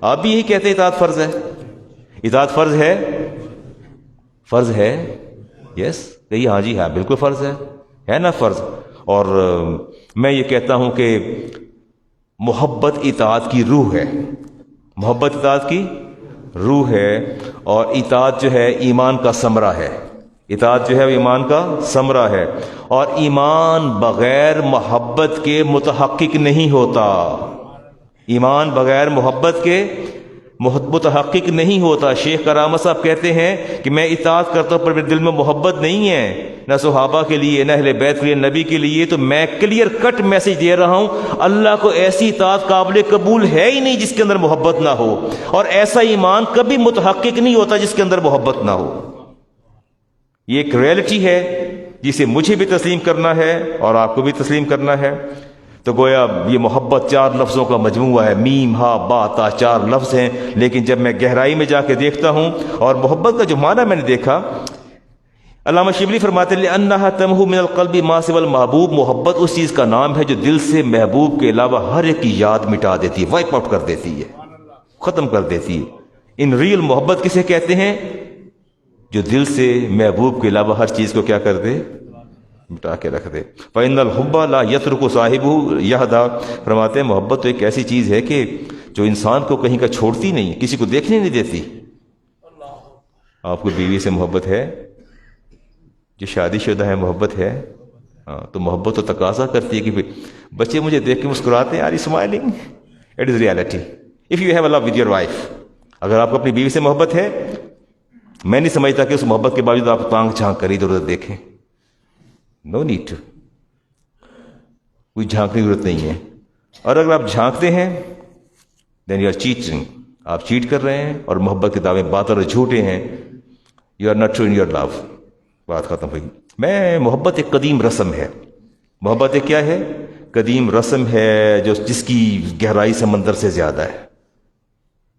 آپ بھی یہی کہتے ہیں اطاعت فرض ہے. اطاعت فرض ہے؟ فرض ہے. یس کہیے ہاں جی ہاں بالکل فرض ہے نا فرض. اور میں یہ کہتا ہوں کہ محبت اطاعت کی روح ہے. محبت اطاعت کی روح ہے. اور اطاعت جو ہے ایمان کا ثمرہ ہے. اطاعت جو ہے وہ ایمان کا ثمرہ ہے. اور ایمان بغیر محبت کے متحقق نہیں ہوتا. ایمان بغیر محبت کے متحقق نہیں ہوتا. شیخ کرامت صاحب کہتے ہیں کہ میں اطاعت کرتا ہوں پر میرے دل میں محبت نہیں ہے، نہ صحابہ کے لیے، نہ اہل بیت کے لیے، نبی کے لیے. تو میں کلیئر کٹ میسج دے رہا ہوں، اللہ کو ایسی اطاعت قابل قبول ہے ہی نہیں جس کے اندر محبت نہ ہو. اور ایسا ایمان کبھی متحقق نہیں ہوتا جس کے اندر محبت نہ ہو. یہ ایک ریئلٹی ہے جسے مجھے بھی تسلیم کرنا ہے اور آپ کو بھی تسلیم کرنا ہے. تو گویا یہ محبت 4 لفظوں کا مجموعہ ہے. میم ہا با تا 4 لفظ ہیں. لیکن جب میں گہرائی میں جا کے دیکھتا ہوں اور محبت کا جو معنی میں نے دیکھا، علامہ شبلی فرماتے ہیں لِأَنَّهَا تَمْحُو مِنَ الْقَلْبِ مَا سِوَى الْمَحْبُوبِ. محبت اس چیز کا نام ہے جو دل سے محبوب کے علاوہ ہر ایک کی یاد مٹا دیتی ہے، وائپ آؤٹ کر دیتی ہے، ختم کر دیتی ہے. ان ریل محبت کسے کہتے ہیں؟ جو دل سے محبوب کے علاوہ ہر چیز کو کیا کر دے؟ مٹا کے رکھ دے. فَإِنَّ الْحُبَّ لَا يَتْرُكُ صَاحِبُهُ يَهْدَى. فرماتے ہیں محبت تو ایک ایسی چیز ہے کہ جو انسان کو کہیں کا چھوڑتی نہیں، کسی کو دیکھنے نہیں دیتی. آپ کو بیوی سے محبت ہے، جو شادی شدہ ہے محبت ہے، ہاں تو محبت تو تقاضا کرتی ہے کہ بچے مجھے دیکھ کے مسکراتے ہیں، are you smiling? It is reality. If you have a love with your wife, اگر آپ کو اپنی بیوی سے محبت ہے، میں نہیں سمجھتا کہ اس محبت کے باوجود آپ تانگ جھانک کر ادھر ادھر دیکھیں. No need to. کوئی جھانکنے کی ضرورت نہیں ہے. اور اگر آپ جھانکتے ہیں دین یو آر چیٹنگ. آپ چیٹ کر رہے ہیں اور محبت کے دعوے باطل اور جھوٹے ہیں. You are not true in your love. بات ختم ہوئی. محبت ایک قدیم رسم ہے. محبت ایک کیا ہے؟ قدیم رسم ہے جس کی گہرائی سمندر سے زیادہ ہے.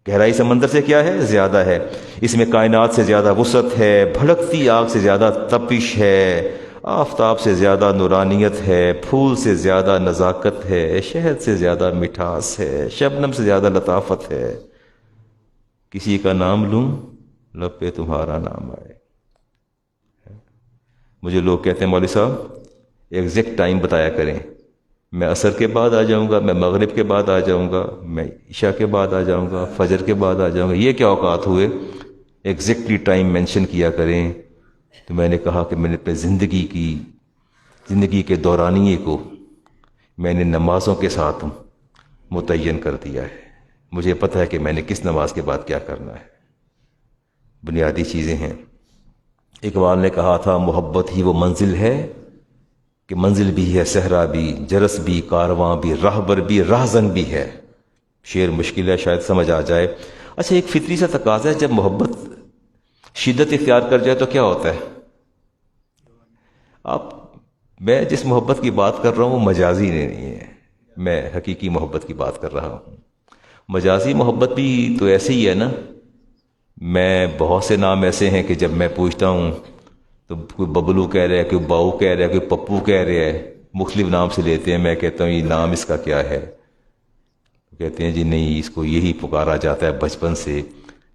گہرائی سمندر سے کیا ہے؟ زیادہ ہے. اس میں کائنات سے زیادہ وسعت ہے، بھڑکتی آگ سے زیادہ تپش ہے، آفتاب سے زیادہ نورانیت ہے، پھول سے زیادہ نزاکت ہے، شہد سے زیادہ مٹھاس ہے، شبنم سے زیادہ لطافت ہے. کسی کا نام لوں لب پہ تمہارا نام آئے. مجھے لوگ کہتے ہیں مولوی صاحب ایگزیکٹ ٹائم بتایا کریں. میں عصر کے بعد آ جاؤں گا، میں مغرب کے بعد آ جاؤں گا، میں عشاء کے بعد آ جاؤں گا، فجر کے بعد آ جاؤں گا. یہ کیا اوقات ہوئے؟ ایگزیکٹلی ٹائم مینشن کیا کریں. تو میں نے کہا کہ میں نے اپنے زندگی کے دورانیے کو میں نے نمازوں کے ساتھ متعین کر دیا ہے. مجھے پتہ ہے کہ میں نے کس نماز کے بعد کیا کرنا ہے. بنیادی چیزیں ہیں. اقبال نے کہا تھا محبت ہی وہ منزل ہے کہ منزل بھی ہے، صحرا بھی، جرس بھی، کارواں بھی، راہبر بھی، راہزن بھی ہے. شعر مشکل ہے، شاید سمجھ آ جائے. اچھا ایک فطری سا تقاضا ہے، جب محبت شدت اختیار کر جائے تو کیا ہوتا ہے؟ میں جس محبت کی بات کر رہا ہوں وہ مجازی نہیں ہے، میں حقیقی محبت کی بات کر رہا ہوں. مجازی محبت بھی تو ایسے ہی ہے نا. میں بہت سے نام ایسے ہیں کہ جب میں پوچھتا ہوں تو کوئی ببلو کہہ رہا ہے، کوئی باؤ کہہ رہا ہے، کوئی پپو کہہ رہا ہے، مختلف نام سے لیتے ہیں. میں کہتا ہوں یہ نام اس کا کیا ہے؟ کہتے ہیں جی نہیں اس کو یہی پکارا جاتا ہے بچپن سے.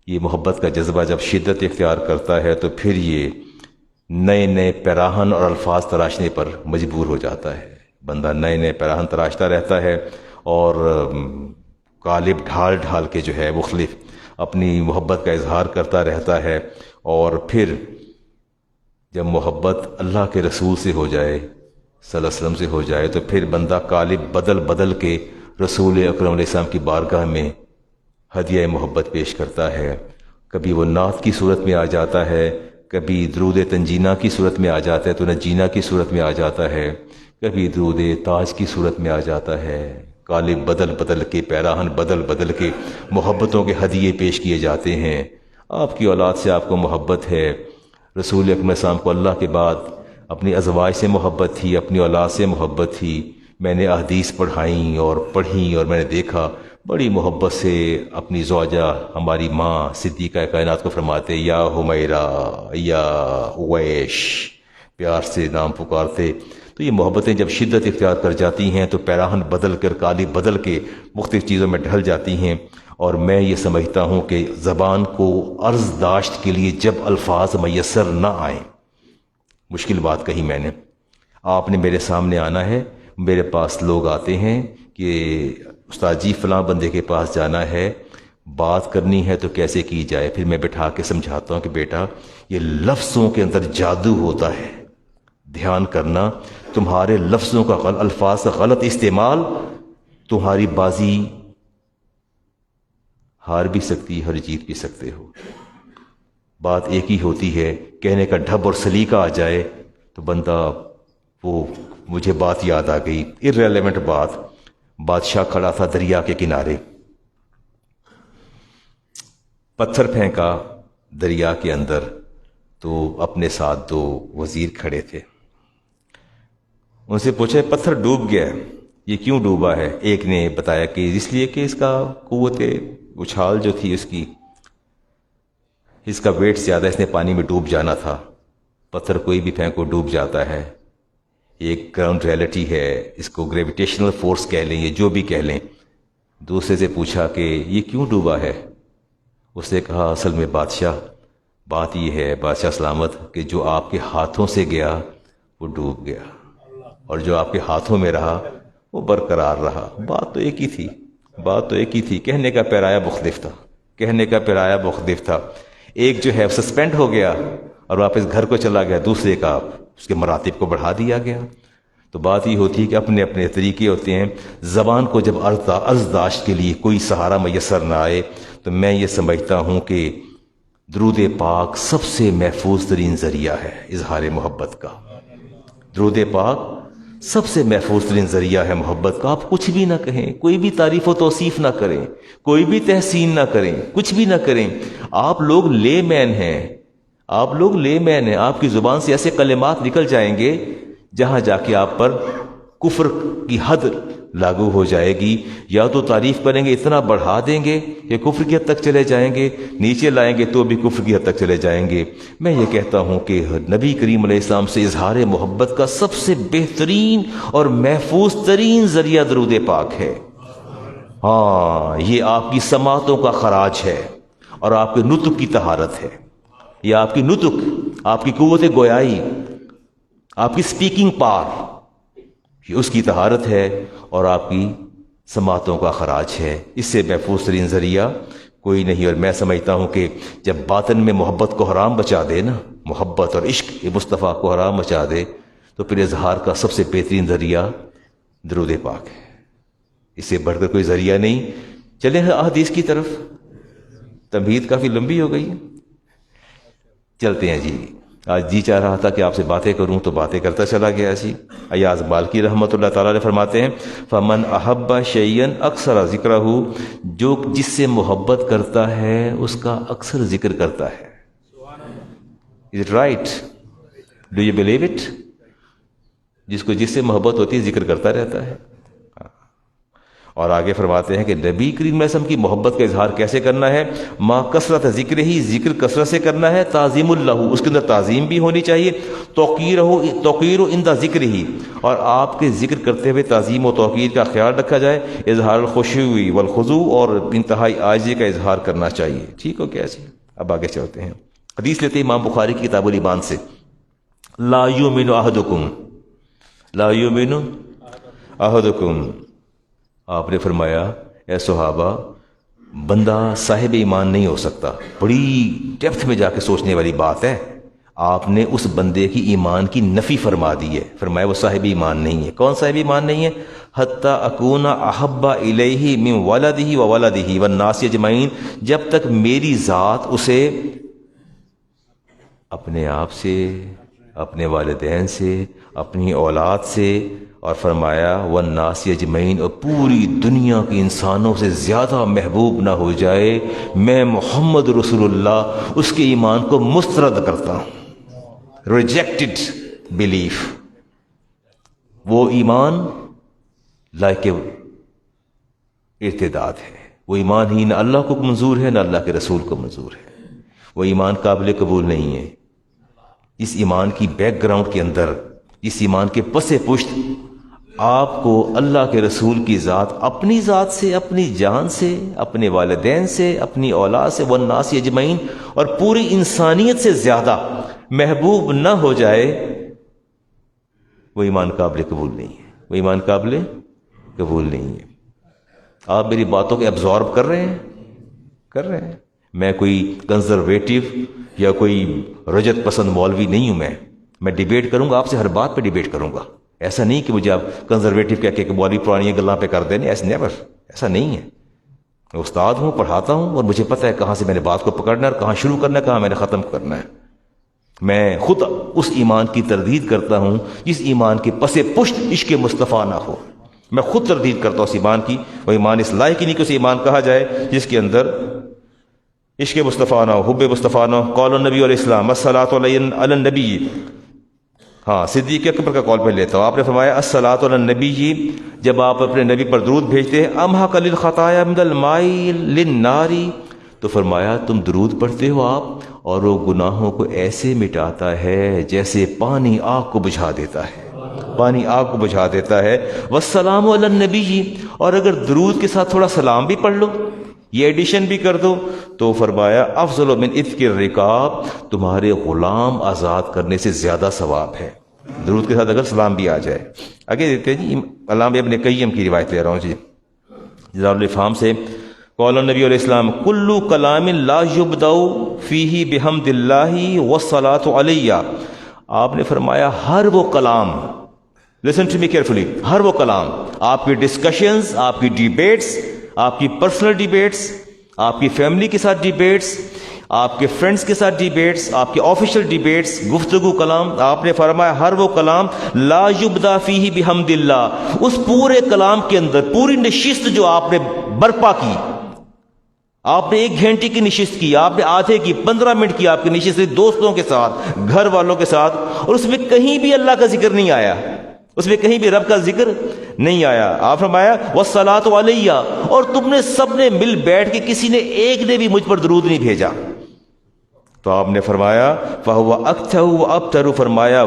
یہ محبت کا جذبہ جب شدت اختیار کرتا ہے تو پھر یہ نئے نئے پیراہن اور الفاظ تراشنے پر مجبور ہو جاتا ہے. بندہ نئے نئے پیراہن تراشتا رہتا ہے اور قالب ڈھال ڈھال کے جو ہے مختلف اپنی محبت کا اظہار کرتا رہتا ہے. اور پھر جب محبت اللہ کے رسول سے ہو جائے، صلی اللہ علیہ وسلم سے ہو جائے، تو پھر بندہ قالب بدل بدل کے رسول اکرم علیہ السلام کی بارگاہ میں ہدیہ محبت پیش کرتا ہے. کبھی وہ نعت کی صورت میں آ جاتا ہے، کبھی درود تنجینہ کی صورت میں آ جاتا ہے، تو نجینہ کی صورت میں آ جاتا ہے، کبھی درود تاج کی صورت میں آ جاتا ہے. قالب بدل بدل کے، پیراہن بدل بدل کے محبتوں کے ہدیے پیش کیے جاتے ہیں. آپ کی اولاد سے آپ کو محبت ہے، رسول اکرم السلام کو اللہ کے بعد اپنی ازواج سے محبت تھی، اپنی اولاد سے محبت تھی. میں نے احادیث پڑھائیں اور میں نے دیکھا بڑی محبت سے اپنی زوجہ ہماری ماں صدیقہ کائنات کو فرماتے یا حمیرہ یا اویش، پیار سے نام پکارتے. تو یہ محبتیں جب شدت اختیار کر جاتی ہیں تو پیراہن بدل کر کالی بدل کے مختلف چیزوں میں ڈھل جاتی ہیں، اور میں یہ سمجھتا ہوں کہ زبان کو عرض داشت کے لیے جب الفاظ میسر نہ آئیں، مشکل بات کہی میں نے، آپ نے میرے سامنے آنا ہے، میرے پاس لوگ آتے ہیں کہ استاد جی فلاں بندے کے پاس جانا ہے، بات کرنی ہے تو کیسے کی جائے، پھر میں بٹھا کے سمجھاتا ہوں کہ بیٹا یہ لفظوں کے اندر جادو ہوتا ہے، دھیان کرنا، تمہارے لفظوں کا الفاظ کا غلط استعمال تمہاری بازی ہار بھی سکتی ہے اور جیت بھی سکتے ہو۔ بات ایک ہی ہوتی ہے، کہنے کا ڈھب اور سلیقہ آ جائے تو بندہ، وہ مجھے بات یاد آ گئی، irrelevant بات، بادشاہ کھڑا تھا دریا کے کنارے، پتھر پھینکا دریا کے اندر، تو اپنے ساتھ دو وزیر کھڑے تھے، ان سے پوچھا پتھر ڈوب گیا ہے، یہ کیوں ڈوبا ہے؟ ایک نے بتایا کہ اس لیے کہ اس کا قوت اچھال جو تھی اس کا ویٹ زیادہ، اس نے پانی میں ڈوب جانا تھا، پتھر کوئی بھی پھینکو ڈوب جاتا ہے، ایک گراؤنڈ ریئلٹی ہے، اس کو گریویٹیشنل فورس کہہ لیں، یہ جو بھی کہہ لیں۔ دوسرے سے پوچھا کہ یہ کیوں ڈوبا ہے؟ اس نے کہا اصل میں بادشاہ، بات یہ ہے بادشاہ سلامت کہ جو آپ کے ہاتھوں سے گیا وہ ڈوب گیا، اور جو آپ کے ہاتھوں میں رہا وہ برقرار رہا۔ بات تو ایک ہی تھی، کہنے کا پیرایا مختلف تھا، ایک جو ہے سسپینڈ ہو گیا اور واپس گھر کو چلا گیا، دوسرے کا اس کے مراتب کو بڑھا دیا گیا۔ تو بات یہ ہوتی ہے کہ اپنے اپنے طریقے ہوتے ہیں، زبان کو جب عرض داشت کے لیے کوئی سہارا میسر نہ آئے تو میں یہ سمجھتا ہوں کہ درود پاک سب سے محفوظ ترین ذریعہ ہے اظہار محبت کا۔ درود پاک سب سے محفوظ ترین ذریعہ ہے محبت کا۔ آپ کچھ بھی نہ کہیں، کوئی بھی تعریف و توصیف نہ کریں، کوئی بھی تحسین نہ کریں، کچھ بھی نہ کریں، آپ لوگ لے مین ہیں، آپ کی زبان سے ایسے کلمات نکل جائیں گے جہاں جا کے آپ پر کفر کی حد لاگو ہو جائے گی، یا تو تعریف کریں گے اتنا بڑھا دیں گے کہ کفر کی حد تک چلے جائیں گے، نیچے لائیں گے تو بھی کفر کی حد تک چلے جائیں گے۔ میں یہ کہتا ہوں کہ نبی کریم علیہ السلام سے اظہار محبت کا سب سے بہترین اور محفوظ ترین ذریعہ درود پاک ہے۔ ہاں، یہ آپ کی سماعتوں کا خراج ہے اور آپ کے نطق کی طہارت ہے، یہ آپ کی نطق، آپ کی قوت گویائی، آپ کی سپیکنگ پاور، یہ اس کی طہارت ہے اور آپ کی سماعتوں کا خراج ہے۔ اس سے محفوظ ترین ذریعہ کوئی نہیں، اور میں سمجھتا ہوں کہ جب باطن میں محبت کو حرام بچا دے نا، محبت اور عشق مصطفیٰ کو حرام بچا دے، تو پھر اظہار کا سب سے بہترین ذریعہ درود پاک ہے، اس سے بڑھ کر کوئی ذریعہ نہیں۔ چلیں احادیث کی طرف، تمہید کافی لمبی ہو گئی ہے، چلتے ہیں جی۔ آج جی چاہ رہا تھا کہ آپ سے باتیں کروں تو باتیں کرتا چلا گیا جی۔ ایاز مالکی رحمۃ اللہ تعالیٰ علیہ فرماتے ہیں فمن احب شیئا اکثر ذکرہ، جو جس سے محبت کرتا ہے اس کا اکثر ذکر کرتا ہے۔ Is it right? Do you believe it? جس سے محبت ہوتی ہے ذکر کرتا رہتا ہے۔ اور آگے فرماتے ہیں کہ نبی کریم علیہ السلام کی محبت کا اظہار کیسے کرنا ہے؟ ما کثرت ذکر ہی، ذکر کثرت سے کرنا ہے، تعظیم اللہ، اس کے اندر تعظیم بھی ہونی چاہیے، توقیر عند ذکر ہی، اور آپ کے ذکر کرتے ہوئے تعظیم و توقیر کا خیال رکھا جائے، اظہار الخشوع والخضوع، اور انتہائی عاجزی کا اظہار کرنا چاہیے۔ ٹھیک ہو کیا جی؟ اب آگے چلتے ہیں، حدیث لیتے ہیں امام بخاری کی کتاب الایمان سے، لا یؤمن احدکم، آپ نے فرمایا اے صحابہ، بندہ صاحب ایمان نہیں ہو سکتا۔ بڑی ڈیپتھ میں جا کے سوچنے والی بات ہے، آپ نے اس بندے کی ایمان کی نفی فرما دی ہے، فرمایا وہ صاحب ایمان نہیں ہے۔ کون صاحب ایمان نہیں ہے؟ حتی اکون احب الیہ من ولدہ وولدہ والناس اجمعین، جب تک میری ذات اسے اپنے آپ سے، اپنے والدین سے، اپنی اولاد سے، اور فرمایا والناس اجمعین، اور پوری دنیا کے انسانوں سے زیادہ محبوب نہ ہو جائے، میں محمد رسول اللہ اس کے ایمان کو مسترد کرتا ہوں، ریجیکٹڈ بلیف۔ وہ ایمان لائق ارتداد ہے، وہ ایمان ہی نہ اللہ کو منظور ہے نہ اللہ کے رسول کو منظور ہے، وہ ایمان قابل قبول نہیں ہے۔ اس ایمان کی بیک گراؤنڈ کے اندر جس ایمان کے پس پشت آپ کو اللہ کے رسول کی ذات اپنی ذات سے، اپنی جان سے، اپنے والدین سے، اپنی اولاد سے، والناس اجمعین اور پوری انسانیت سے زیادہ محبوب نہ ہو جائے، وہ ایمان قابل قبول نہیں ہے، وہ ایمان قابل قبول نہیں ہے۔ آپ میری باتوں کو ایبزارب کر رہے ہیں؟ میں کوئی کنزرویٹو یا کوئی رجت پسند مولوی نہیں ہوں، میں ڈیبیٹ کروں گا آپ سے، ہر بات پہ ڈیبیٹ کروں گا۔ ایسا نہیں کہ مجھے آپ کنزرویٹو کہہ کے مولوی پرانی گلاں پہ کر دینے، ایسا نہیں ہے۔ میں استاد ہوں، پڑھاتا ہوں، اور مجھے پتہ ہے کہاں سے میں نے بات کو پکڑنا ہے اور کہاں شروع کرنا ہے، کہاں میں نے ختم کرنا ہے۔ میں خود اس ایمان کی تردید کرتا ہوں جس ایمان کے پس پشت عشق مصطفیٰ نہ ہو۔ میں خود تردید کرتا ہوں اس ایمان کی، وہ ایمان اس لائق ہی نہیں کہ اسے ایمان کہا جائے جس کے اندر عشق مصطفیٰ نہ ہو، حب مصطفیٰ نہ ہو۔ قول النبی علیہ السلام الصلاۃ علی النبی، ہاں صدیق اکبر کا قول پہ لیتا ہوں، آپ نے فرمایا الصلاۃ علی النبی، جب آپ اپنے نبی پر درود بھیجتے ہیں، امحق للخطایا من الماء للنار، تو فرمایا تم درود پڑھتے ہو آپ اور وہ گناہوں کو ایسے مٹاتا ہے جیسے پانی آگ کو بجھا دیتا ہے، پانی آگ کو بجھا دیتا ہے۔ والسلام علی النبی، اور اگر درود کے ساتھ تھوڑا سلام بھی پڑھ لو، یہ ایڈیشن بھی کر دو، تو فرمایا افضل من عتق الرقاب، تمہارے غلام آزاد کرنے سے زیادہ ثواب ہے، درود کے ساتھ اگر سلام بھی آ جائے۔ آگے دیکھتے ہیں جی، علامہ ابن قیم کی روایت لے رہا ہوں جی، جلال الافہام سے، قول النبی علیہ السلام کل کلام لا یبدأ فیہ بحمد اللہ والصلاۃ علیہ، آپ نے فرمایا ہر وہ کلام، لسن ٹو می کیئرفلی، ہر وہ کلام، آپ کی ڈسکشنز، آپ کی ڈیبیٹس، آپ کی پرسنل ڈیبیٹس، آپ کی فیملی کے ساتھ ڈیبیٹس، آپ کے فرینڈز کے ساتھ ڈیبیٹس، آپ کے آفیشیل ڈیبیٹس، گفتگو کلام، آپ نے فرمایا ہر وہ کلام لا یبدا فیہ بحمد اللہ، اس پورے کلام کے اندر پوری نشست جو آپ نے برپا کی، آپ نے 1 گھنٹے کی نشست کی، آپ نے آدھے کی، 15 منٹ کی آپ کی نشست، دوستوں کے ساتھ، گھر والوں کے ساتھ، اور اس میں کہیں بھی اللہ کا ذکر نہیں آیا، اس میں کہیں بھی رب کا ذکر نہیں آیا۔ آپ فرمایا والصلاۃ علیہ، اور تم نے سب نے مل بیٹھ کے، کسی نے ایک نے بھی مجھ پر درود نہیں بھیجا، تو آپ نے فرمایا فَهُوَ أَكْثَرُ وَأَبْتَرُ، فرمایا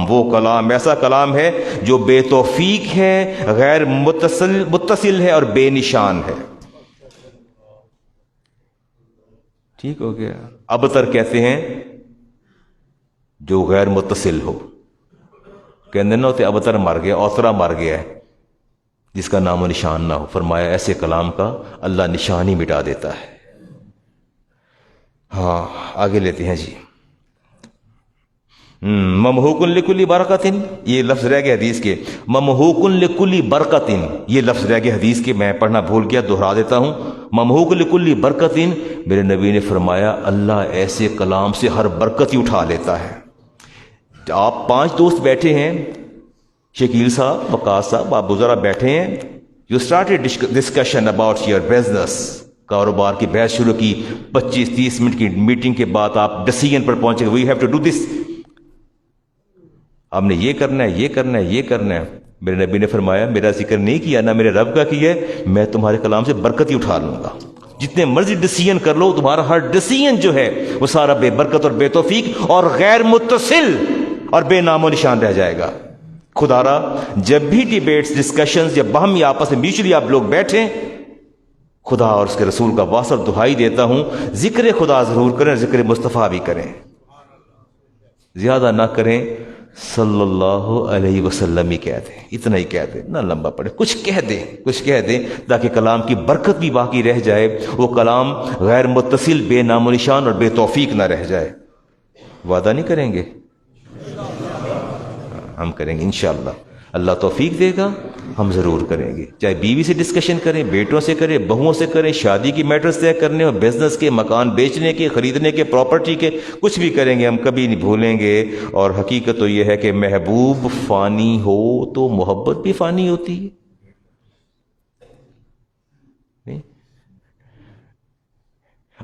وہ کلام ایسا کلام ہے جو بے توفیق ہے، غیر متصل ہے اور بے نشان ہے۔ ٹھیک ہو گیا۔ ابتر کہتے ہیں جو غیر متصل ہو، کہنے نہ ہوتے ابتر مر گیا، اوترا مر گیا ہے، جس کا نام و نشان نہ ہو، فرمایا ایسے کلام کا اللہ نشان ہی مٹا دیتا ہے۔ ہاں آگے لیتے ہیں جی، ممحوق لکل برکت، یہ لفظ رہ گئے حدیث کے، ممحوق لکل برکت، یہ لفظ رہ گئے حدیث کے، میں پڑھنا بھول گیا، دہرا دیتا ہوں، ممحوق لکل برکت، میرے نبی نے فرمایا اللہ ایسے کلام سے ہر برکت ہی اٹھا لیتا ہے۔ آپ 5 دوست بیٹھے ہیں، شکیل صاحب، وقاص صاحب، آپ ذرا بیٹھے ہیں، you start a discussion about your business, کاروبار کی بحث شروع کی، 25-30 منٹ کی میٹنگ کے بعد آپ ڈیسیژن پر پہنچے، we have to do this, آپ نے یہ کرنا ہے، یہ کرنا ہے، یہ کرنا ہے۔ میرے نبی نے فرمایا میرا ذکر نہیں کیا، نہ میرے رب کا کیا ہے، میں تمہارے کلام سے برکت ہی اٹھا لوں گا، جتنے مرضی ڈیسیژن کر لو، تمہارا ہر ڈیسیژن جو ہے وہ سارا بے برکت اور بے توفیق اور غیر متصل اور بے نام و نشان رہ جائے گا۔ خدا را جب بھی ڈیبیٹس، ڈسکشنز یا باہمی آپس میں میوچلی آپ لوگ بیٹھیں، خدا اور اس کے رسول کا واسطہ اور دہائی دیتا ہوں، ذکر خدا ضرور کریں، ذکر مصطفیٰ بھی کریں، زیادہ نہ کریں، صلی اللہ علیہ وسلم ہی کہہ دیں، اتنا ہی کہہ دیں، نہ لمبا پڑے، کچھ کہہ دیں تاکہ کلام کی برکت بھی باقی رہ جائے، وہ کلام غیر متصل، بے نام و نشان اور بے توفیق نہ رہ جائے۔ وعدہ نہیں کریں گے؟ ہم کریں گے انشاءاللہ، اللہ توفیق دے گا، ہم ضرور کریں گے، چاہے بیوی سے ڈسکشن کریں، بیٹوں سے کریں، بہوؤں سے کریں، شادی کی میٹرز طے کرنے ہو، بزنس کے، مکان بیچنے کے، خریدنے کے، پراپرٹی کے، کچھ بھی کریں گے، ہم کبھی نہیں بھولیں گے۔ اور حقیقت تو یہ ہے کہ محبوب فانی ہو تو محبت بھی فانی ہوتی ہے۔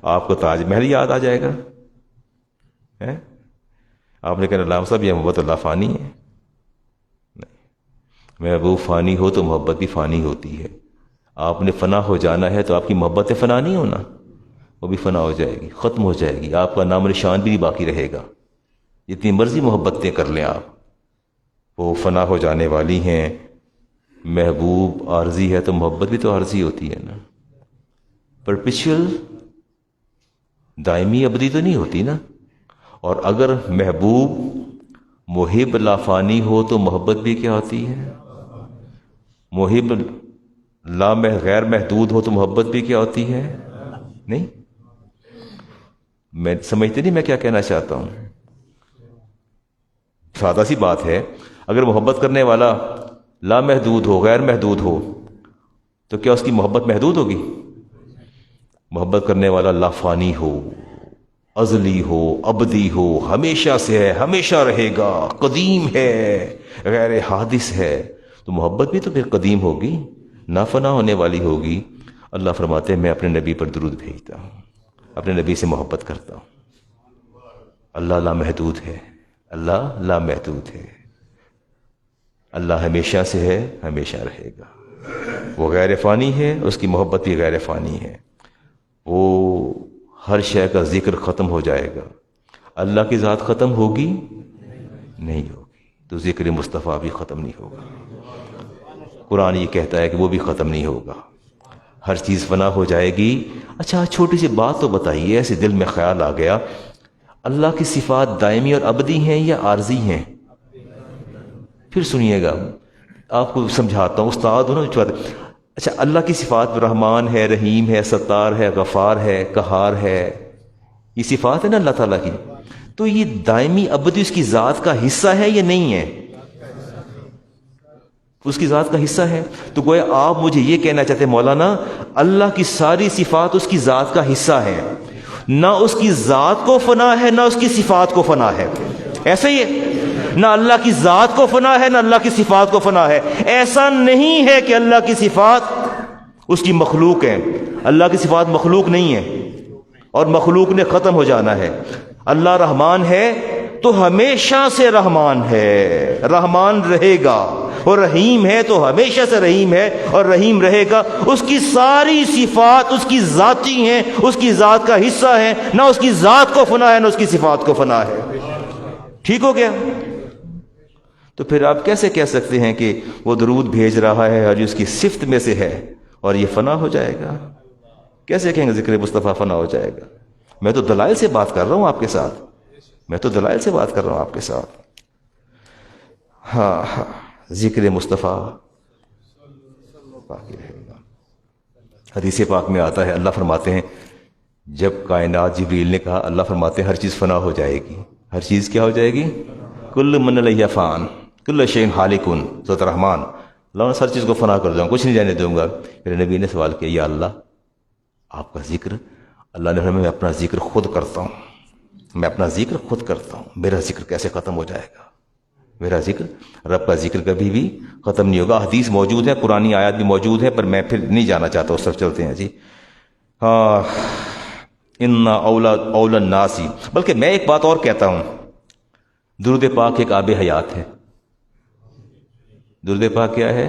آپ کو تاج محل یاد آ جائے گا، آپ نے کہا علامہ صاحب یہ محبت اللہ فانی ہے، محبوب فانی ہو تو محبت بھی فانی ہوتی ہے۔ آپ نے فنا ہو جانا ہے تو آپ کی محبت فنا نہیں ہونا، وہ بھی فنا ہو جائے گی، ختم ہو جائے گی، آپ کا نام و نشان بھی نہیں باقی رہے گا۔ جتنی مرضی محبتیں کر لیں آپ، وہ فنا ہو جانے والی ہیں. محبوب عارضی ہے تو محبت بھی تو عارضی ہوتی ہے نا. پرپیچول دائمی ابدی تو نہیں ہوتی نا. اور اگر محبوب محب لافانی ہو تو محبت بھی کیا ہوتی ہے؟ محب غیر محدود ہو تو محبت بھی کیا ہوتی ہے؟ نہیں. میں سمجھتے نہیں میں کیا کہنا چاہتا ہوں. سادہ سی بات ہے، اگر محبت کرنے والا لامحدود ہو، غیر محدود ہو، تو کیا اس کی محبت محدود ہوگی؟ محبت کرنے والا لافانی ہو، ازلی ہو، ابدی ہو، ہمیشہ سے ہے، ہمیشہ رہے گا، قدیم ہے، غیر حادث ہے، تو محبت بھی تو پھر قدیم ہوگی، نہ فنا ہونے والی ہوگی. اللہ فرماتے ہیں میں اپنے نبی پر درود بھیجتا ہوں، اپنے نبی سے محبت کرتا ہوں. اللہ لامحدود ہے، اللہ لامحدود ہے، اللہ ہمیشہ سے ہے، ہمیشہ رہے گا. وہ غیر فانی ہے، اس کی محبت بھی غیر فانی ہے. وہ ہر شے کا ذکر ختم ہو جائے گا، اللہ کی ذات ختم ہوگی نہیں ہوگی، تو ذکر مصطفیٰ بھی ختم نہیں ہوگا. قرآن یہ کہتا ہے کہ وہ بھی ختم نہیں ہوگا، ہر چیز فنا ہو جائے گی. اچھا چھوٹی سی بات تو بتائیے، ایسے دل میں خیال آ گیا، اللہ کی صفات دائمی اور ابدی ہیں یا عارضی ہیں؟ پھر سنیے گا، آپ کو سمجھاتا ہوں، استاد ہوں نا. اچھا اللہ کی صفات رحمان ہے، رحیم ہے، ستار ہے، غفار ہے، قہار ہے، یہ صفات ہے نا اللہ تعالیٰ کی. تو یہ دائمی ابدی اس کی ذات کا حصہ ہے یا نہیں ہے؟ اس کی ذات کا حصہ ہے. تو گویا آپ مجھے یہ کہنا چاہتے ہیں مولانا اللہ کی ساری صفات اس کی ذات کا حصہ ہے، نہ اس کی ذات کو فنا ہے نہ اس کی صفات کو فنا ہے. ایسا ہی ہے، نہ اللہ کی ذات کو فنا ہے نہ اللہ کی صفات کو فنا ہے. ایسا نہیں ہے کہ اللہ کی صفات اس کی مخلوق ہیں. اللہ کی صفات مخلوق نہیں ہے اور مخلوق نے ختم ہو جانا ہے. اللہ رحمان ہے تو ہمیشہ سے رحمان ہے، رحمان رہے گا. اور رحیم ہے تو ہمیشہ سے رحیم ہے اور رحیم رہے گا. اس کی ساری صفات اس کی ذاتی ہیں، اس کی ذات کا حصہ ہیں، نہ اس کی ذات کو فنا ہے نہ اس کی صفات کو فنا ہے. ٹھیک ہو گیا؟ تو پھر آپ کیسے کہہ سکتے ہیں کہ وہ درود بھیج رہا ہے اور اس کی صفت میں سے ہے اور یہ فنا ہو جائے گا؟ کیسے کہیں گے ذکر مصطفیٰ فنا ہو جائے گا؟ میں تو دلائل سے بات کر رہا ہوں آپ کے ساتھ، میں تو دلائل سے بات کر رہا ہوں آپ کے ساتھ. ہاں ذکر مصطفیٰ باقی رہے گا. حدیث پاک میں آتا ہے، اللہ فرماتے ہیں جب کائنات جبریل نے کہا، اللہ فرماتے ہیں ہر چیز فنا ہو جائے گی. ہر چیز کیا ہو جائے گی؟ کل من علیہ فان کل شیء ہالک ذات رحمان. اللہ نے ہر چیز کو فنا کر دوں گا، کچھ نہیں جانے دوں گا. میرے نبی نے سوال کیا، یا اللہ آپ کا ذکر، اللہ نے فرمایا میں اپنا ذکر خود کرتا ہوں، میں اپنا ذکر خود کرتا ہوں، میرا ذکر کیسے ختم ہو جائے گا؟ میرا ذکر، رب کا ذکر کبھی بھی ختم نہیں ہوگا. حدیث موجود ہے، قرآنی آیات بھی موجود ہے، پر میں پھر نہیں جانا چاہتا، اس طرف چلتے ہیں. جی ہاں، ان اولا الناس، بلکہ میں ایک بات اور کہتا ہوں، درود پاک ایک آب حیات ہے. درود پاک کیا ہے؟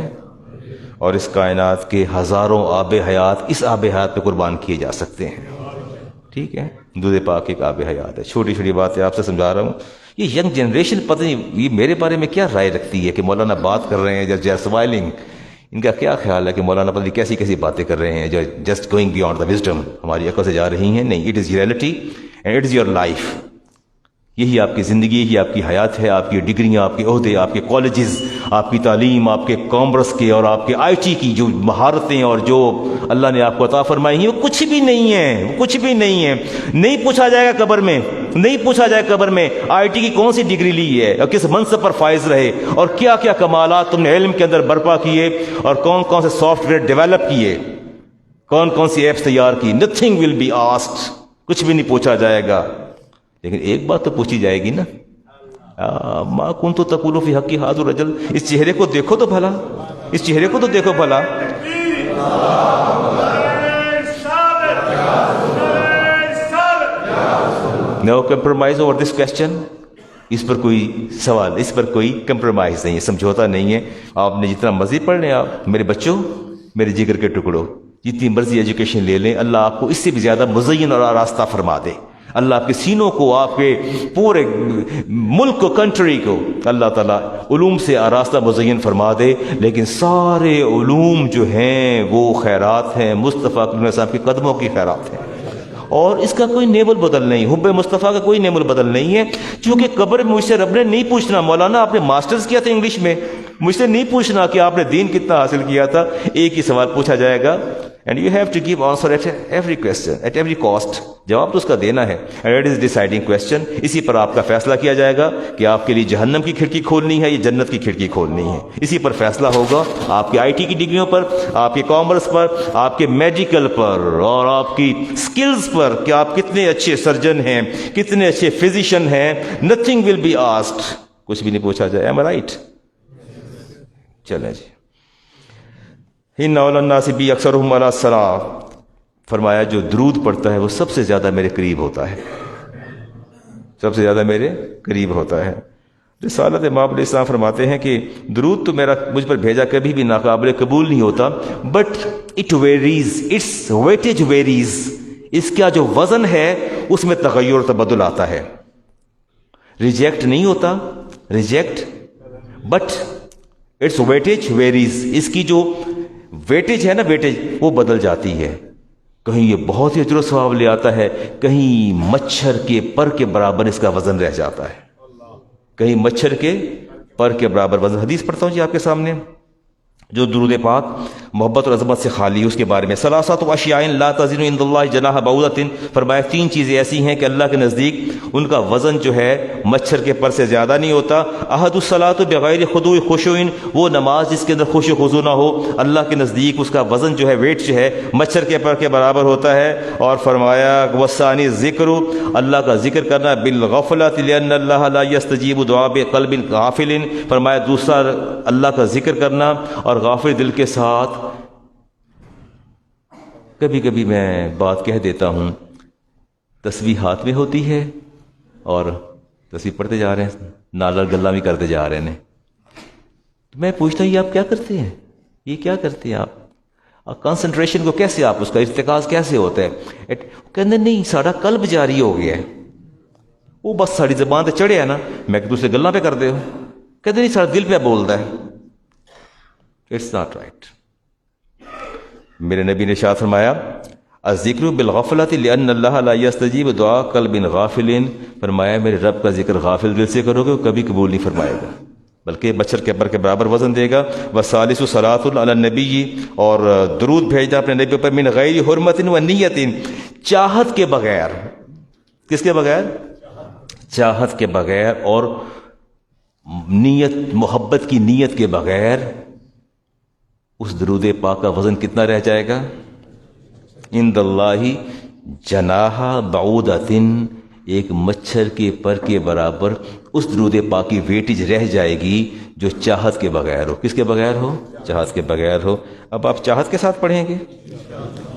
اور اس کائنات کے ہزاروں آب حیات اس آب حیات پہ قربان کیے جا سکتے ہیں. ٹھیک ہے، درود پاک ایک آب حیات ہے. چھوٹی چھوٹی باتیں آپ سے سمجھا رہا ہوں. یہ ینگ جنریشن پتہ نہیں یہ میرے بارے میں کیا رائے رکھتی ہے کہ مولانا بات کر رہے ہیں جسٹ اسمائلنگ. ان کا کیا خیال ہے کہ مولانا پتہ نہیں کیسی کیسی باتیں کر رہے ہیں جو just going beyond the wisdom, ہماری عقل سے جا رہی ہیں. نہیں، it is reality and it is your life. یہی آپ کی زندگی، یہی آپ کی حیات ہے. آپ کی ڈگریاں، آپ کے عہدے، آپ کے کالجز، آپ کی تعلیم، آپ کے کامرس کے اور آپ کے آئی ٹی کی جو مہارتیں اور جو اللہ نے آپ کو عطا فرمائی ہیں، وہ کچھ بھی نہیں ہیں، وہ کچھ بھی نہیں ہے. نہیں پوچھا جائے گا قبر میں، نہیں پوچھا جائے قبر میں آئی ٹی کی کون سی ڈگری لی ہے اور کس منصب پر فائز رہے اور کیا کیا کمالات تم نے علم کے اندر برپا کیے اور کون کون سے سافٹ ویئر ڈیولپ کیے، کون کون سی ایپس تیار کی. نتھنگ ول بی آسکڈ، کچھ بھی نہیں پوچھا جائے گا. لیکن ایک بات تو پوچھی جائے گی نا، ما کنت تقول فی حق ھذا الرجل. اس چہرے کو دیکھو تو بھلا، اس چہرے کو تو دیکھو بھلا. No compromise over this question. اس پر کوئی سوال، اس پر کوئی کمپرومائز نہیں ہے، سمجھوتا نہیں ہے. آپ نے جتنا مرضی پڑھ لیں، آپ میرے بچوں، میرے جگر کے ٹکڑوں، جتنی مرضی ایجوکیشن لے لیں، اللہ آپ کو اس سے بھی زیادہ مزین اور آراستہ فرما دے. اللہ آپ کے سینوں کو، آپ کے پورے ملک کو، کنٹری کو اللہ تعالیٰ علوم سے آراستہ مزین فرما دے، لیکن سارے علوم جو ہیں وہ خیرات ہیں، مصطفیٰ صلی اللہ علیہ وسلم کے قدموں کی خیرات ہیں، اور اس کا کوئی نیم البدل نہیں، حب مصطفیٰ کا کوئی نیم البدل نہیں ہے۔ چونکہ قبر میں مجھ سے رب نے نہیں پوچھنا مولانا آپ نے ماسٹرز کیا تھا انگلش میں، مجھ سے نہیں پوچھنا کہ آپ نے دین کتنا حاصل کیا تھا، ایک ہی سوال پوچھا جائے گا، and you have to give answer at every question, at every cost, جواب تو اس کا دینا ہے، and it is deciding question, اسی پر آپ کا فیصلہ کیا جائے گا کہ آپ کے لیے جہنم کی کھڑکی کھولنی ہے یا جنت کی کھڑکی کھولنی ہے، اسی پر فیصلہ ہوگا، آپ کے آئی ٹی کی ڈگریوں پر، آپ کے کامرس پر، آپ کے میڈیکل پر، اور آپ کی سکلز پر کہ آپ کتنے اچھے سرجن ہیں، کتنے اچھے فزیشین ہیں، نتھنگ ول بی آسکڈ، کچھ بھی نہیں پوچھا جائے، ایم آئی رائٹ؟ چلیں جی، ان اول الناس بی اکثرهم علی الصلاۃ، فرمایا جو درود پڑھتا ہے وہ سب سے زیادہ میرے قریب ہوتا ہے، سب سے زیادہ میرے قریب ہوتا ہے۔ رسالت امام علیہ السلام فرماتے ہیں کہ درود تو میرا مجھ پر بھیجا کبھی بھی ناقابل قبول نہیں ہوتا، but it varies, its weightage varies, اس کا جو وزن ہے اس میں تغیر و تبدل آتا ہے، ریجیکٹ نہیں ہوتا، reject, but its weightage varies, اس کی جو ویٹیج ہے نا، ویٹیج وہ بدل جاتی ہے، کہیں یہ بہت ہی اجر و ثواب لے آتا ہے، کہیں مچھر کے پر کے برابر اس کا وزن رہ جاتا ہے، کہیں مچھر کے پر کے برابر وزن۔ حدیث پڑھتا ہوں جی آپ کے سامنے، جو درود پاک محبت اور عظمت سے خالی اس کے بارے میں، ثلاثۃ اشیاء لا تزن عند اللہ جناح بعوضۃ، فرمایا تین چیزیں ایسی ہیں کہ اللہ کے نزدیک ان کا وزن جو ہے مچھر کے پر سے زیادہ نہیں ہوتا۔ احد الصلاۃ بغیر خضوع خشوع، وہ نماز جس کے اندر خشوع خضوع نہ ہو، اللہ کے نزدیک اس کا وزن جو ہے، ویٹ جو ہے، مچھر کے پر کے برابر ہوتا ہے۔ اور فرمایا والثانی ذکر، اللہ کا ذکر کرنا، بالغفلۃ لان اللہ لا یستجیب دعاء بقلب غافل، فرمایا دوسرا اللہ کا ذکر کرنا اور غافل دل کے ساتھ۔ کبھی کبھی میں بات کہہ دیتا ہوں، تسبیح ہاتھ میں ہوتی ہے اور تسبیح پڑھتے جا رہے ہیں، نالا گلا بھی کرتے جا رہے ہیں، تو میں پوچھتا ہوں یہ آپ کیا کرتے ہیں، یہ کیا کرتے ہیں آپ کنسنٹریشن کو کیسے، آپ اس کا ارتکاز کیسے ہوتا ہے؟ کہتے نہیں ساڑا قلب جاری ہو گیا ہے، وہ بس ساڑی زبان تے چڑھے ہے نا، میں کہ دوسرے گلاں پہ کر دے ہو، کہتے نہیں ساڑا دل پہ بولتا ہے، اٹس ناٹ رائٹ۔ میرے نبی نے ارشاد فرمایا الذکر بالغفلۃ لان اللہ لا یستجیب دعاء قلب غافل، فرمایا میرے رب کا ذکر غافل دل سے کرو گے وہ کبھی قبول نہیں فرمائے گا، بلکہ مچھر کے پر کے برابر وزن دے گا۔ والثالث صلاۃ علی النبی، اور درود بھیجنا اپنے نبی پر، من غیر حرمت و نیت، چاہت کے بغیر، کس کے بغیر؟ چاہت کے بغیر اور نیت، محبت کی نیت کے بغیر، اس درود پاک کا وزن کتنا رہ جائے گا؟ عند اللہ جناح بعوضۃ، ایک مچھر کے پر کے برابر اس درود پاک کی ویٹیج رہ جائے گی جو چاہت کے بغیر ہو۔ کس کے بغیر ہو؟ چاہت کے بغیر ہو۔ اب آپ چاہت کے ساتھ پڑھیں گے،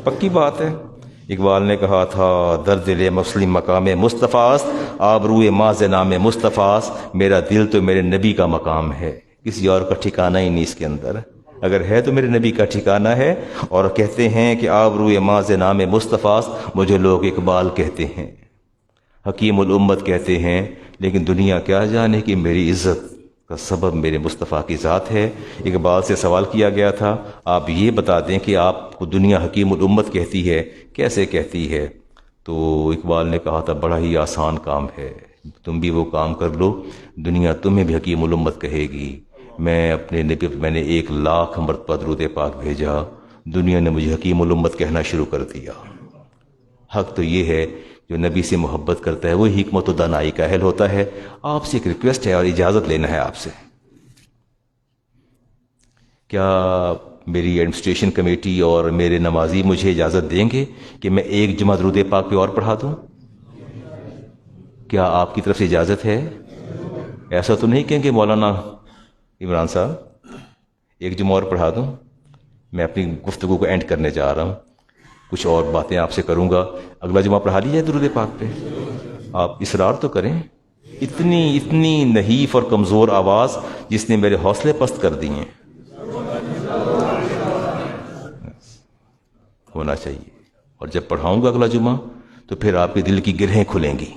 پکی بات ہے۔ اقبال نے کہا تھا درد دل مسلم مقام مصطفیٰ است، آبروئے ماز نام مصطفیٰ است، میرا دل تو میرے نبی کا مقام ہے، کسی اور کا ٹھکانہ ہی نہیں اس کے اندر، اگر ہے تو میرے نبی کا ٹھکانہ ہے۔ اور کہتے ہیں کہ آبروئے ماز نام مصطفیٰ است، مجھے لوگ اقبال کہتے ہیں، حکیم الامت کہتے ہیں، لیکن دنیا کیا جانے کہ میری عزت کا سبب میرے مصطفیٰ کی ذات ہے۔ اقبال سے سوال کیا گیا تھا آپ یہ بتا دیں کہ آپ کو دنیا حکیم الامت کہتی ہے، کیسے کہتی ہے؟ تو اقبال نے کہا تھا بڑا ہی آسان کام ہے، تم بھی وہ کام کر لو، دنیا تمہیں بھی حکیم الامت کہے گی۔ میں اپنے نبی میں نے 1,00,000 مرتبہ درود پاک بھیجا، دنیا نے مجھے حکیم الامت کہنا شروع کر دیا۔ حق تو یہ ہے جو نبی سے محبت کرتا ہے وہی حکمت و دانائی کا اہل ہوتا ہے۔ آپ سے ایک ریکویسٹ ہے اور اجازت لینا ہے آپ سے، کیا میری ایڈمنسٹریشن کمیٹی اور میرے نمازی مجھے اجازت دیں گے کہ میں ایک جمعہ درود پاک پہ اور پڑھا دوں؟ کیا آپ کی طرف سے اجازت ہے؟ ایسا تو نہیں کہیں گے مولانا عمران صاحب ایک جمعہ اور پڑھا دوں؟ میں اپنی گفتگو کو اینڈ کرنے جا رہا ہوں، کچھ اور باتیں آپ سے کروں گا، اگلا جمعہ پڑھا لی جائے درود پاک پہ؟ آپ اصرار تو کریں۔ اتنی نحیف اور کمزور آواز جس نے میرے حوصلے پست کر دیے ہیں، ہونا چاہیے۔ اور جب پڑھاؤں گا اگلا جمعہ تو پھر آپ کے دل کی گرہیں کھلیں گی،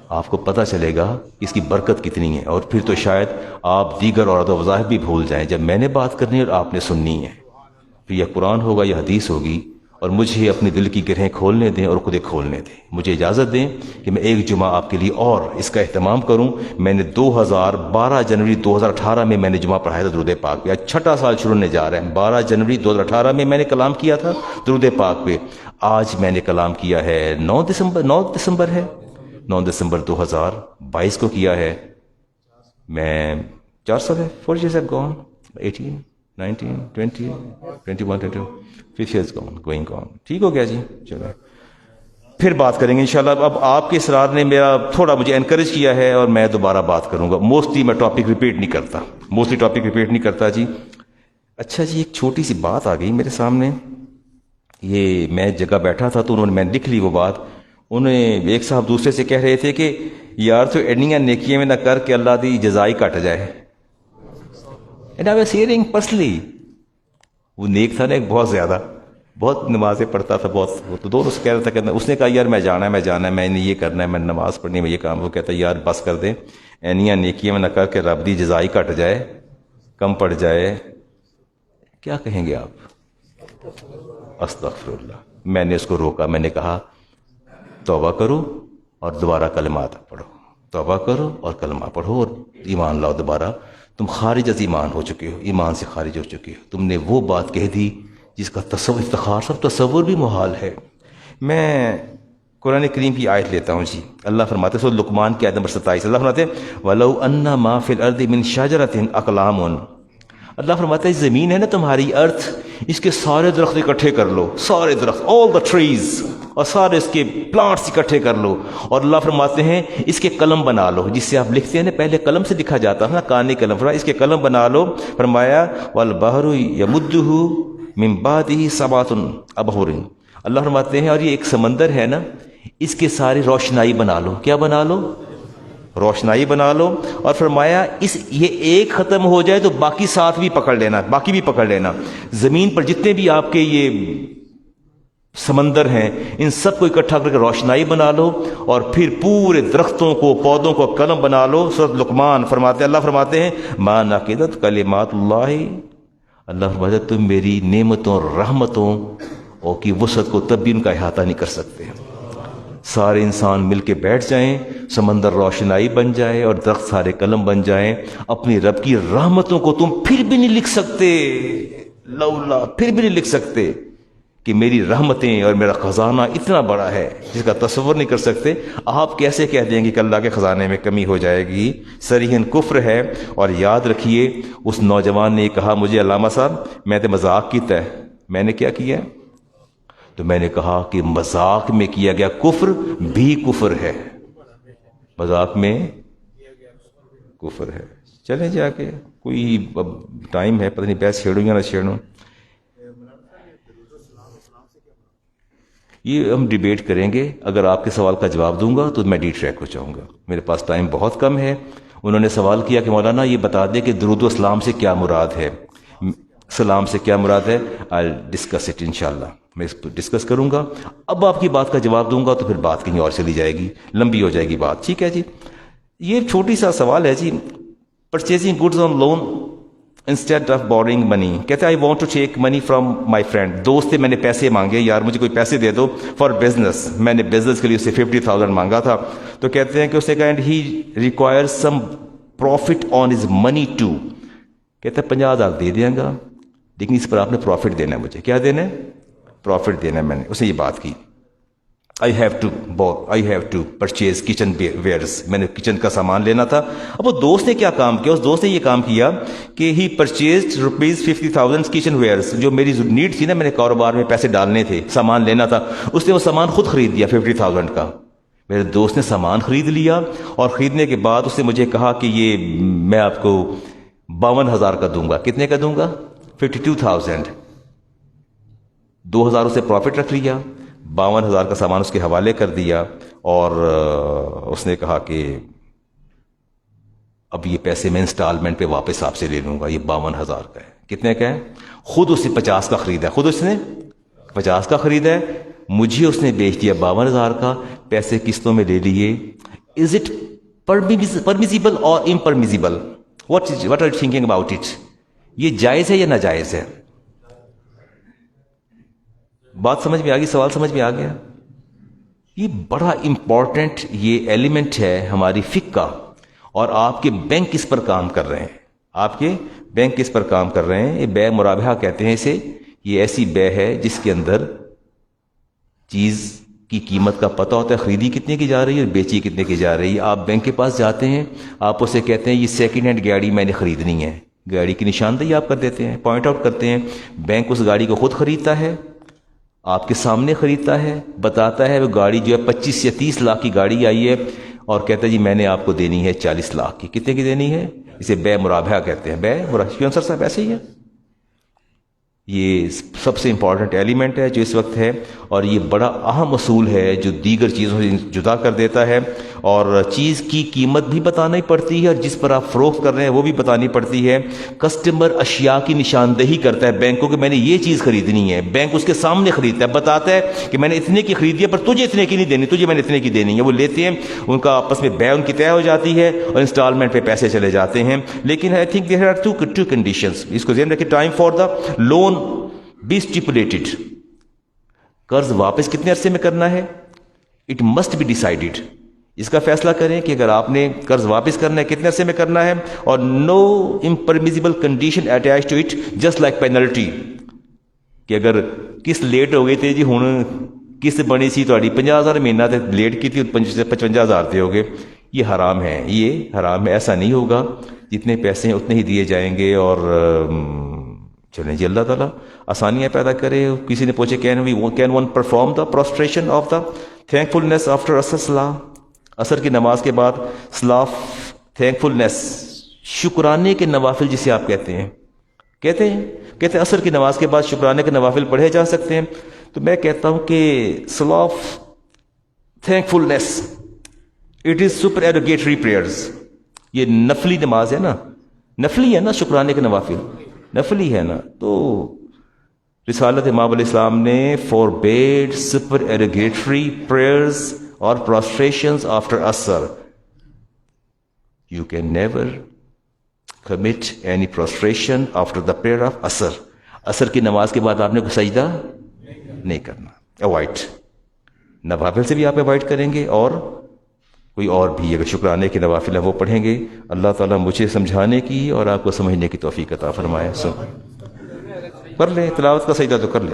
آپ کو پتہ چلے گا اس کی برکت کتنی ہے، اور پھر تو شاید آپ دیگر عورت و وظائف بھی بھول جائیں جب میں نے بات کرنی ہے اور آپ نے سننی ہے. پھر یہ قرآن ہوگا یا حدیث ہوگی، اور مجھے اپنی دل کی گرہیں کھولنے دیں اور خود کھولنے دیں. مجھے اجازت دیں کہ میں ایک جمعہ آپ کے لیے اور اس کا اہتمام کروں. میں نے 12 جنوری 2018 میں نے جمعہ پڑھایا تھا درود پاک پہ. آج چھٹا سال شروع ہونے جا رہا ہے. 12 جنوری 2018 میں نے کلام کیا تھا درود پاک پہ. آج میں نے کلام کیا ہے 9 دسمبر 2022 کو کیا ہے. میں 4 سال ہے. 4 years have gone. 18 19 20 21 22 5 years going on. ٹھیک ہو گیا جی. چلو پھر بات کریں گے انشاءاللہ. اب آپ کے اصرار نے میرا تھوڑا مجھے انکریج کیا ہے اور میں دوبارہ بات کروں گا. موسٹلی میں ٹاپک ریپیٹ نہیں کرتا جی. اچھا جی، ایک چھوٹی سی بات آ گئی میرے سامنے. یہ میں جگہ بیٹھا تھا تو میں نے لکھ لی وہ بات. انہیں ایک صاحب دوسرے سے کہہ رہے تھے کہ یار تو ایڈنیاں نیکیاں میں نہ کر کے اللہ دی جزائی کٹ جائے. And I was hearing personally. وہ نیک تھا نا ایک بہت زیادہ، بہت نمازیں پڑھتا تھا بہت. وہ تو دونوں سے کہہ رہا تھا کہ اس نے کہا یار میں جانا ہے میں نے یہ کرنا ہے، میں نماز پڑھنی ہے، میں یہ کام. وہ کہتا ہے یار بس کر دیں، اینیاں نیکیاں میں نہ کر کے رب دی جزائی کٹ جائے، کم پڑ جائے. کیا کہیں گے آپ؟ استغفر اللہ. میں نے اس کو روکا. میں نے کہا توبہ کرو اور دوبارہ کلمات پڑھو. توبہ کرو اور کلمہ پڑھو اور ایمان لاؤ دوبارہ. تم خارج از ایمان ہو چکے ہو، ایمان سے خارج ہو چکے ہو. تم نے وہ بات کہہ دی جس کا افتخار سب تصور بھی محال ہے. میں قرآن کریم کی آیت لیتا ہوں جی. اللہ فرماتے ہیں سورۃ لقمان کی آیت نمبر 27. اللہ فرماتے ہیں وَلَوْ أَنَّ مَا فِي الْأَرْضِ مِنْ شَجَرَةٍ أَقْلَامٌ. اللہ فرماتا ہے زمین ہے نا تمہاری ارتھ، اس کے سارے درخت اکٹھے کر لو، سارے درخت، all the trees، اور سارے اس کے پلانٹس اکٹھے کر لو. اور اللہ فرماتے ہیں اس کے قلم بنا لو، جس سے آپ لکھتے ہیں نا، پہلے قلم سے لکھا جاتا ہے نا، کانی قلم. فرمایا اس کے قلم بنا لو. فرمایا وَالْبَحْرُ يَمُدُّهُ مِن بَعْدِهِ سَبْعَةٌ أَبْحُرٍ. اللہ فرماتے ہیں اور یہ ایک سمندر ہے نا، اس کے ساری روشنائی بنا لو. کیا بنا لو؟ روشنائی بنا لو. اور فرمایا یہ ایک ختم ہو جائے تو باقی 7 بھی پکڑ لینا، باقی بھی پکڑ لینا. زمین پر جتنے بھی آپ کے یہ سمندر ہیں ان سب کو اکٹھا کر کے روشنائی بنا لو، اور پھر پورے درختوں کو، پودوں کو قلم بنا لو. سورۃ لقمان فرماتے ہیں، اللہ فرماتے ہیں ما نقضت کلمات اللہ. اللہ فرماتے ہیں تم میری نعمتوں اور رحمتوں اور کی وسعت کو تب بھی ان کا احاطہ نہیں کر سکتے. سارے انسان مل کے بیٹھ جائیں، سمندر روشنائی بن جائے اور درخت سارے قلم بن جائیں، اپنی رب کی رحمتوں کو تم پھر بھی نہیں لکھ سکتے. لولا، پھر بھی نہیں لکھ سکتے کہ میری رحمتیں اور میرا خزانہ اتنا بڑا ہے جس کا تصور نہیں کر سکتے. آپ کیسے کہہ دیں گے کہ اللہ کے خزانے میں کمی ہو جائے گی؟ صریحاً کفر ہے. اور یاد رکھیے اس نوجوان نے کہا مجھے علامہ صاحب میں تو مذاق کیتا ہے. میں نے کیا کیا؟ تو میں نے کہا کہ مذاق میں کیا گیا کفر بھی کفر ہے، مذاق میں کفر ہے. چلیں جا کے کوئی ٹائم ہے، پتہ نہیں بحث چھیڑوں یا نہ چھیڑوں، یہ ہم ڈیبیٹ کریں گے. اگر آپ کے سوال کا جواب دوں گا تو میں ڈی ٹریک ہو جاؤں گا. میرے پاس ٹائم بہت کم ہے. انہوں نے سوال کیا کہ مولانا یہ بتا دیں کہ درود و اسلام سے کیا مراد ہے، سلام سے کیا مراد ہے. I'll discuss it انشاءاللہ، میں اس پر ڈسکس کروں گا. اب آپ کی بات کا جواب دوں گا تو پھر بات کہیں اور چلی جائے گی، لمبی ہو جائے گی بات. ٹھیک ہے جی. یہ چھوٹی سا سوال ہے جی. Purchasing goods on loan instead of borrowing money. کہتے ہیں I want to take money from my friend. دوست سے میں نے پیسے مانگے، یار مجھے کوئی پیسے دے دو فار بزنس. میں نے بزنس کے لیے اس سے 50,000 مانگا تھا. تو کہتے ہیں کہ اس نے کہا and he require some profit on his money too. کہتے ہیں 50,000 دے دیں گا لیکن اس پر آپ نے پروفٹ دینا ہے. مجھے کیا دینا ہے؟ پروفٹ دینا ہے. میں نے اسے یہ بات کی I have to purchase kitchen wares. میں نے کچن کا سامان لینا تھا. اب وہ دوست نے کیا کام کیا؟ اس دوست نے یہ کام کیا کہ ہی پرچیزڈ ₹50,000 کچن ویئرس. جو میری نیڈ تھی نا، میں نے کاروبار میں پیسے ڈالنے تھے، سامان لینا تھا، اس نے وہ سامان خود خرید لیا 50,000 کا. میرے دوست نے سامان خرید لیا اور خریدنے کے بعد اس نے مجھے کہا کہ یہ میں آپ کو 52,000 کا دوں گا. کتنے کا دوں گا؟ 52,000. 2,000 اسے پروفٹ رکھ لیا، 52,000 کا سامان اس کے حوالے کر دیا. اور اس نے کہا کہ اب یہ پیسے میں انسٹالمنٹ پہ واپس آپ سے لے لوں گا. یہ 52,000 کا ہے. کتنے کا ہے؟ خود اس نے 50 کا خریدا ہے. خود اس نے 50 کا خریدا ہے. مجھے اس نے بیچ دیا 52,000 کا, پیسے قسطوں میں لے لیے. از اٹ permissible اور impermissible? What are you thinking about it? یہ جائز ہے یا ناجائز ہے؟ بات سمجھ میں آ گئی, سوال سمجھ میں آ گیا؟ یہ بڑا امپورٹنٹ یہ ایلیمنٹ ہے ہماری فقہ کا, اور آپ کے بینک اس پر کام کر رہے ہیں, آپ کے بینک اس پر کام کر رہے ہیں. یہ بے مرابحہ کہتے ہیں اسے. یہ ایسی بے ہے جس کے اندر چیز کی قیمت کا پتہ ہوتا ہے, خریدی کتنے کی جا رہی ہے اور بیچی کتنے کی جا رہی ہے. آپ بینک کے پاس جاتے ہیں, آپ اسے کہتے ہیں یہ سیکنڈ ہینڈ گاڑی میں نے خریدنی ہے, گاڑی کی نشاندہی آپ کر دیتے ہیں, پوائنٹ آؤٹ کرتے ہیں. بینک اس گاڑی کو خود خریدتا ہے, آپ کے سامنے خریدتا ہے, بتاتا ہے وہ گاڑی جو ہے 25 یا 30 لاکھ کی گاڑی آئی ہے, اور کہتا ہے جی میں نے آپ کو دینی ہے 40 لاکھ کی. کتنے کی دینی ہے؟ اسے بے مرابحہ کہتے ہیں. بے مرابحہ سر صاحب ایسے ہی ہے. یہ سب سے امپورٹنٹ ایلیمنٹ ہے جو اس وقت ہے, اور یہ بڑا اہم اصول ہے جو دیگر چیزوں سے جدا کر دیتا ہے. اور چیز کی قیمت بھی بتانی پڑتی ہے, اور جس پر آپ فروخت کر رہے ہیں وہ بھی بتانی پڑتی ہے. کسٹمر اشیاء کی نشاندہی کرتا ہے بینک کو کہ میں نے یہ چیز خریدنی ہے. بینک اس کے سامنے خریدتا ہے, بتاتا ہے کہ میں نے اتنے کی خریدی ہے پر تجھے اتنے کی نہیں دینی, تجھے میں نے اتنے کی دینی ہے. وہ لیتے ہیں, ان کا آپس میں بے ان کی طے ہو جاتی ہے, اور انسٹالمنٹ پہ پیسے چلے جاتے ہیں. لیکن I think there are two conditions. اس کو ذہن رکھیں, time for the loan be stipulated. قرض واپس کتنے عرصے میں کرنا ہے, it must be decided. اس کا فیصلہ کریں کہ اگر آپ نے قرض واپس کرنا ہے کتنے عرصے میں کرنا ہے, اور no impermissible condition attached to it, just like penalty. کہ اگر قسط لیٹ ہو گئی تھی جی, ہن قسط بنی سی تھوڑی 50,000 مہینہ تے لیٹ کی تھی 55,000 دے ہو گئے, یہ حرام ہے, یہ حرام ہے. ایسا نہیں ہوگا, جتنے پیسے ہیں اتنے ہی دیے جائیں گے. اور چلیں جی, اللہ تعالیٰ آسانیاں پیدا کرے. کسی نے پوچھے can one perform the prostration of the thankfulness after عصر صلاح, عصر کی نماز کے بعد صلاح تھینکفلنس, شکرانے کے نوافل جسے آپ کہتے ہیں عصر کی نماز کے بعد شکرانے کے نوافل پڑھے جا سکتے ہیں. تو میں کہتا ہوں کہ صلاح تھینکفلنس اٹ از سپر ایروگیٹری پریئرز. یہ نفلی نماز ہے نا, نفلی ہے نا, شکرانے کے نوافل نفلی ہے نا. تو رسالت امام علیہ السلام نے فوربیڈ سپر ایروگیٹری پریئرز اور پروسٹریشنز آفٹر عصر. You can never commit any prostration after the prayer of عصر. عصر کی نماز کے بعد آپ نے کوئی سجدہ نہیں کرنا. اوائڈ, نوافل سے بھی آپ اوائڈ کریں گے, اور کوئی اور بھی اگر شکرانے کے نوافل ہے وہ پڑھیں گے. اللہ تعالیٰ مجھے سمجھانے کی اور آپ کو سمجھنے کی توفیق عطا فرمائے. کر لیں تلاوت کا سجدہ تو کر لیں.